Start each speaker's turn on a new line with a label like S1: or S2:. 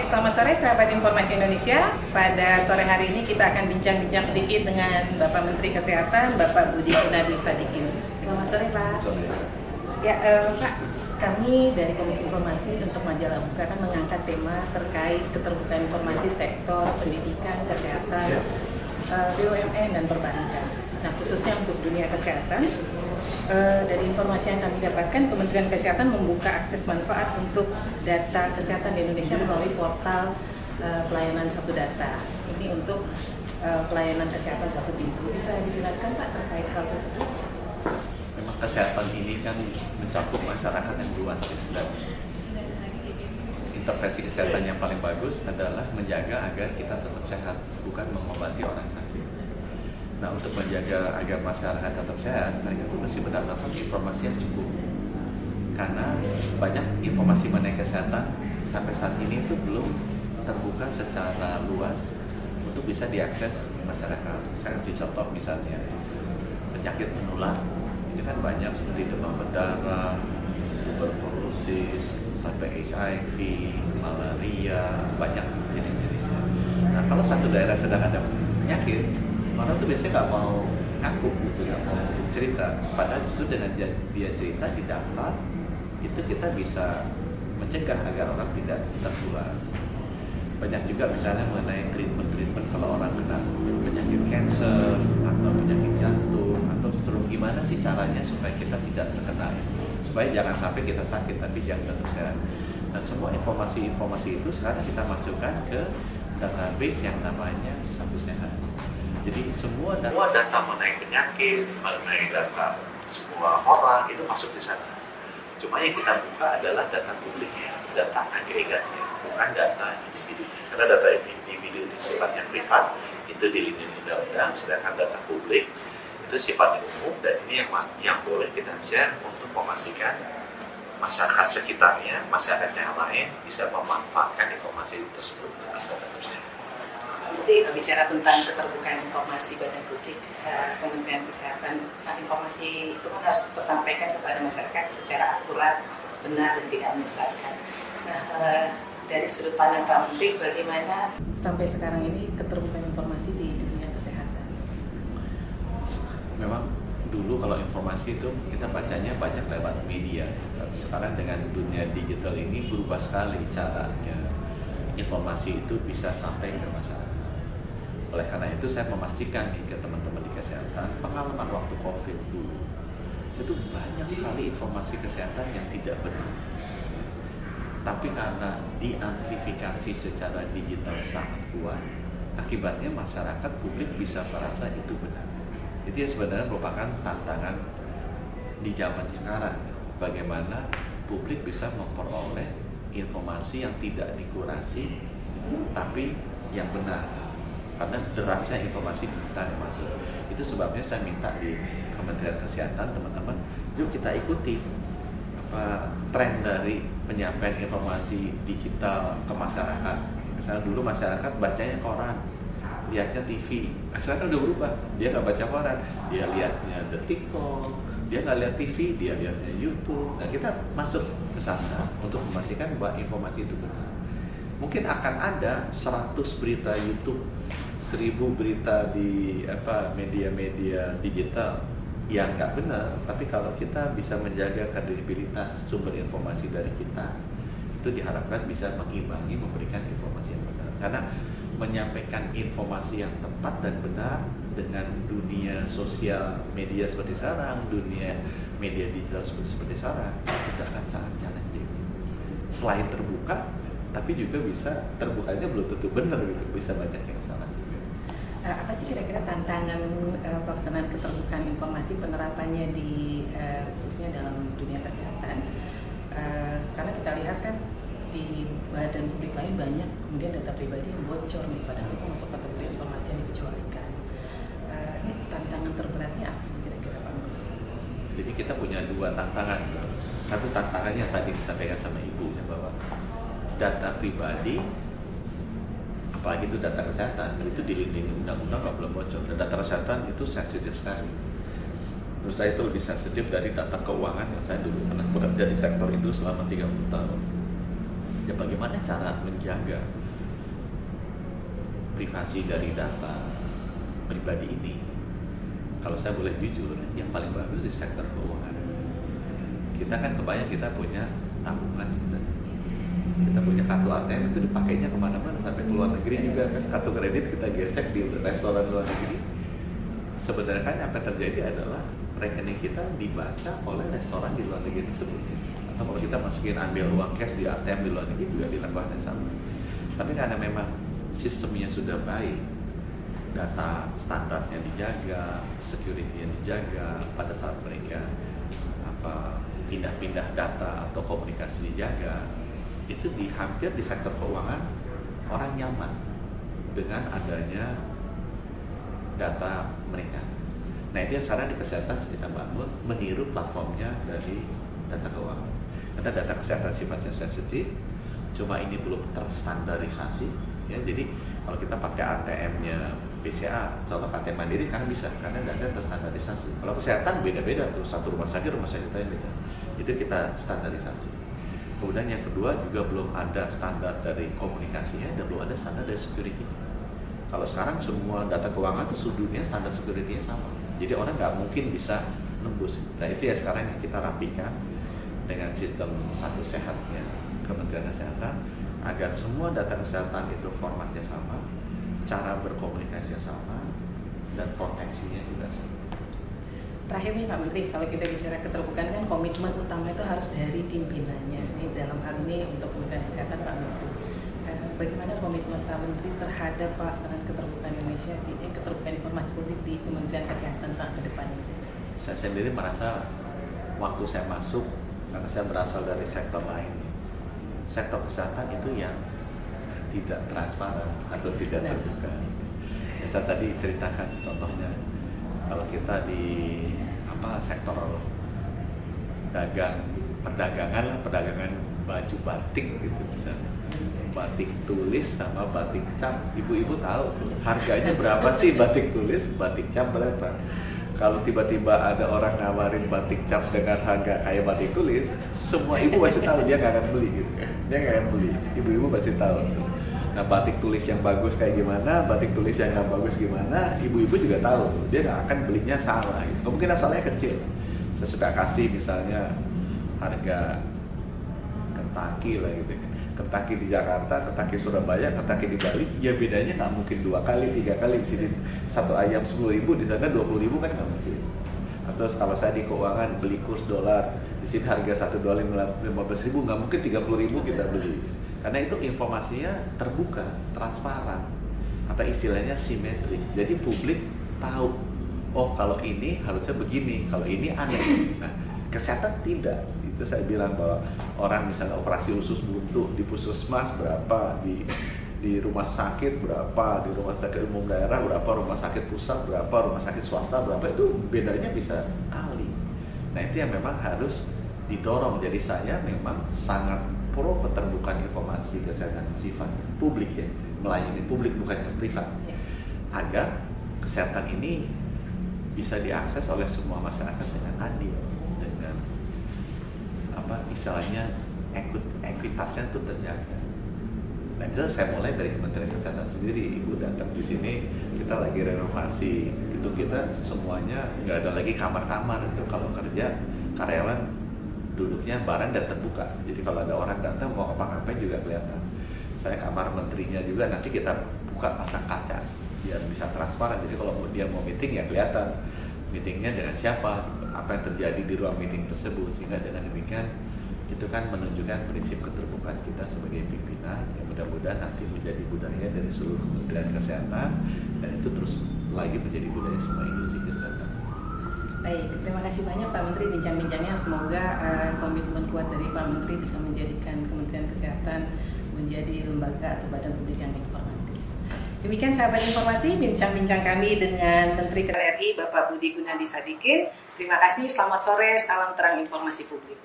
S1: Selamat sore sahabat Informasi Indonesia. Pada sore hari ini kita akan bincang-bincang sedikit dengan Bapak Menteri Kesehatan, Bapak Budi Gunadi Sadikin. Selamat sore Pak.
S2: Sore.
S1: Ya Pak, kami dari Komisi Informasi untuk Majalah Buka kan mengangkat tema terkait keterbukaan informasi sektor pendidikan, kesehatan, BUMN dan perbankan. Nah, khususnya untuk dunia kesehatan, dari informasi yang kami dapatkan, Kementerian Kesehatan membuka akses manfaat untuk data kesehatan di Indonesia melalui portal pelayanan satu data. Ini untuk pelayanan kesehatan satu pintu. Bisa dijelaskan Pak terkait hal tersebut?
S2: Memang kesehatan ini kan mencakup masyarakat yang luas dan intervensi kesehatan yang paling bagus adalah menjaga agar kita tetap sehat, bukan mengobati orang sakit. Nah, untuk menjaga agar masyarakat tetap sehat, mereka tuh mesti mendapatkan informasi yang cukup. Karena banyak informasi mengenai kesehatan sampai saat ini itu belum terbuka secara luas untuk bisa diakses masyarakat. Saya kasih contoh misalnya penyakit menular. Ini kan banyak seperti demam berdarah, tuberkulosis, sampai HIV, malaria, banyak jenis-jenisnya. Nah, kalau satu daerah sedang ada penyakit, orang tuh biasanya nggak mau ngaku gitu, nggak mau cerita. Padahal justru dengan dia cerita di daftar, itu kita bisa mencegah agar orang tidak tertular. Banyak juga misalnya mengenai treatment kalau orang kena penyakit kanker atau penyakit jantung atau stroke, gimana sih caranya supaya kita tidak terkena, supaya jangan sampai kita sakit tapi jangan tetap sehat. Nah, semua informasi itu sekarang kita masukkan ke database yang namanya Satu Sehat. Jadi semua data mengenai penyakit, mengenai data semua orang itu masuk di sana. Cuma yang kita buka adalah data publiknya, data agregatnya, bukan data individu. Karena data individu itu sifatnya privat, itu dilindungi undang-undang, sedangkan data publik itu sifatnya umum dan ini yang boleh kita share untuk memastikan masyarakat sekitarnya, masyarakat yang lain bisa memanfaatkan informasi tersebut untuk bisa tetap sehat.
S1: Jadi bicara tentang keterbukaan informasi badan publik, Kementerian Kesehatan, informasi itu kan harus tersampaikan kepada masyarakat secara akurat, benar dan tidak menyesatkan. Nah, dari sudut pandang Pak Menteri, bagaimana sampai sekarang ini keterbukaan informasi di dunia kesehatan?
S2: Memang dulu kalau informasi itu kita bacanya banyak lewat media, tapi sekarang dengan dunia digital ini berubah sekali caranya informasi itu bisa sampai ke masyarakat. Oleh karena itu saya memastikan nih ke teman-teman di kesehatan, pengalaman waktu COVID dulu itu banyak sekali informasi kesehatan yang tidak benar. Tapi karena diamplifikasi secara digital sangat kuat, akibatnya masyarakat publik bisa merasa itu benar. Itu yang sebenarnya merupakan tantangan di zaman sekarang. Bagaimana publik bisa memperoleh informasi yang tidak dikurasi, tapi yang benar. Karena derasnya informasi digital yang masuk. Itu sebabnya saya minta di Kementerian Kesehatan, teman-teman, yuk kita ikuti tren dari penyampaian informasi digital ke masyarakat. Misalnya dulu masyarakat bacanya koran, lihatnya TV. Sekarang udah berubah, dia nggak baca koran, dia lihatnya Detikcom, dia nggak lihat TV, dia lihatnya YouTube. Nah, kita masuk ke sana untuk memastikan bahwa informasi itu benar. Mungkin akan ada 100 berita YouTube, 1000 berita di media-media digital yang nggak benar, tapi kalau kita bisa menjaga kredibilitas sumber informasi dari kita, itu diharapkan bisa mengimbangi memberikan informasi yang benar. Karena menyampaikan informasi yang tepat dan benar dengan dunia sosial media seperti sekarang, dunia media digital seperti sekarang, itu akan sangat challenging. Selain terbuka, tapi juga bisa terbukanya belum tentu benar gitu, bisa banyak yang salah juga.
S1: Apa sih kira-kira tantangan pelaksanaan keterbukaan informasi penerapannya di khususnya dalam dunia kesehatan? Karena kita lihat kan di badan publik lain banyak kemudian data pribadi yang bocor nih, padahal itu masuk kategori informasi yang dikecualikan. Ini tantangan terberatnya apa kira-kira Pak Menteri?
S2: Jadi kita punya dua tantangan. Satu tantangannya tadi disampaikan sama Ibu ya, bahwa data pribadi, apalagi itu data kesehatan, itu dilindungi undang-undang nggak boleh bocor. Dan data kesehatan itu sensitif sekali. Menurut saya itu lebih sensitif dari data keuangan yang saya dulu pernah bekerja di sektor itu selama 30 tahun. Ya bagaimana cara menjaga privasi dari data pribadi ini? Kalau saya boleh jujur, yang paling bagus di sektor keuangan. Kita kan kebayang kita punya tabungan, misalnya. Kita punya kartu ATM itu dipakainya kemana-mana, sampai ke luar negeri juga kan. Kartu kredit kita gesek di restoran luar negeri. Sebenarnya kan apa yang terjadi adalah rekening kita dibaca oleh restoran di luar negeri tersebut. Atau kalau kita masukin ambil uang cash di ATM di luar negeri juga dilakukan yang sama. Tapi karena memang sistemnya sudah baik, data standarnya dijaga, security-nya dijaga, pada saat mereka pindah-pindah data atau komunikasi dijaga, itu hampir di sektor keuangan orang nyaman dengan adanya data mereka. Nah itu yang sekarang di kesehatan kita bangun, meniru platformnya dari data keuangan. Karena data kesehatan sifatnya sensitif, cuma ini belum terstandarisasi. Ya, jadi kalau kita pakai ATM-nya BCA, contoh ATM Mandiri kan bisa, karena data terstandarisasi. Kalau kesehatan beda-beda tuh, satu rumah sakit lain beda. Itu kita standarisasi. Kemudian yang kedua juga belum ada standar dari komunikasinya dan belum ada standar dari security. Kalau sekarang semua data keuangan itu sedunia standar security-nya sama. Jadi orang nggak mungkin bisa nembus. Nah itu ya sekarang yang kita rapikan dengan sistem satu sehatnya Kementerian Kesehatan, agar semua data kesehatan itu formatnya sama, cara berkomunikasinya sama, dan proteksinya juga sama.
S1: Terakhir nih Pak Menteri, kalau kita bicara keterbukaan kan komitmen utama itu harus dari pimpinannya. Ini dalam hal ini untuk Kementerian Kesehatan Pak Menteri. Bagaimana komitmen Pak Menteri terhadap pelaksanaan keterbukaan Indonesia keterbukaan informasi publik di Kementerian Kesehatan saat ke depan?
S2: Saya sendiri merasa waktu saya masuk, karena saya berasal dari sektor lain, sektor kesehatan itu yang tidak transparan atau tidak terbuka. Ya, saya tadi ceritakan contohnya, kalau kita di sektor perdagangan baju batik gitu misalnya, batik tulis sama batik cap, ibu-ibu tahu harganya berapa sih batik tulis, batik cap berapa. Kalau tiba-tiba ada orang nawarin batik cap dengan harga kayak batik tulis, semua ibu pasti tahu dia nggak akan beli gitu. Dia nggak akan beli, ibu-ibu pasti tahu. Nah batik tulis yang bagus kayak gimana, batik tulis yang nggak bagus gimana, ibu-ibu juga tahu. Dia nggak akan belinya salah. Gitu. Kemungkinan salahnya kecil. Saya suka kasih misalnya harga Kentucky lah gitu. Kentucky di Jakarta, Kentucky Surabaya, Kentucky di Bali, ya bedanya nggak mungkin 2 kali, 3 kali. Di sini satu ayam 10.000, di sana 20.000 kan nggak mungkin. Atau kalau saya di keuangan beli kurs dolar, di sini harga $1 15.000, nggak mungkin 30.000 kita beli. Karena itu informasinya terbuka, transparan, atau istilahnya simetris. Jadi publik tahu, oh kalau ini harusnya begini, kalau ini aneh. Nah, kesehatan tidak. Itu saya bilang bahwa orang misalnya operasi usus buntu di puskesmas berapa, di rumah sakit berapa, di rumah sakit umum daerah berapa, rumah sakit pusat berapa, rumah sakit swasta berapa, itu bedanya bisa kali. Nah itu yang memang harus didorong. Jadi saya memang sangat pro keterbukaan informasi kesehatan sifat publik ya, melayani publik bukan yang privat, agar kesehatan ini bisa diakses oleh semua masyarakat dengan adil, dengan istilahnya ekuitasnya itu terjaga. Nah itu saya mulai dari Kementerian Kesehatan sendiri. Ibu datang di sini, kita lagi renovasi gedung kita, semuanya nggak ada lagi kamar-kamar. Itu kalau kerja karyawan duduknya bareng dan terbuka. Jadi kalau ada orang datang mau apa-apa juga kelihatan. Saya kamar menterinya juga nanti kita buka, pasang kaca biar bisa transparan. Jadi kalau dia mau meeting ya kelihatan meetingnya dengan siapa, apa yang terjadi di ruang meeting tersebut. Sehingga dengan demikian itu kan menunjukkan prinsip keterbukaan kita sebagai pimpinan yang mudah-mudahan nanti menjadi budaya dari seluruh Kementerian Kesehatan dan itu terus lagi menjadi budaya semua industri kesehatan.
S1: Baik, terima kasih banyak Pak Menteri bincang-bincangnya. Semoga komitmen kuat dari Pak Menteri bisa menjadikan Kementerian Kesehatan menjadi lembaga atau badan publik yang dihormati. Demikian sahabat informasi, bincang-bincang kami dengan Menteri Kesehatan RI Bapak Budi Gunadi Sadikin. Terima kasih, selamat sore, salam terang informasi publik.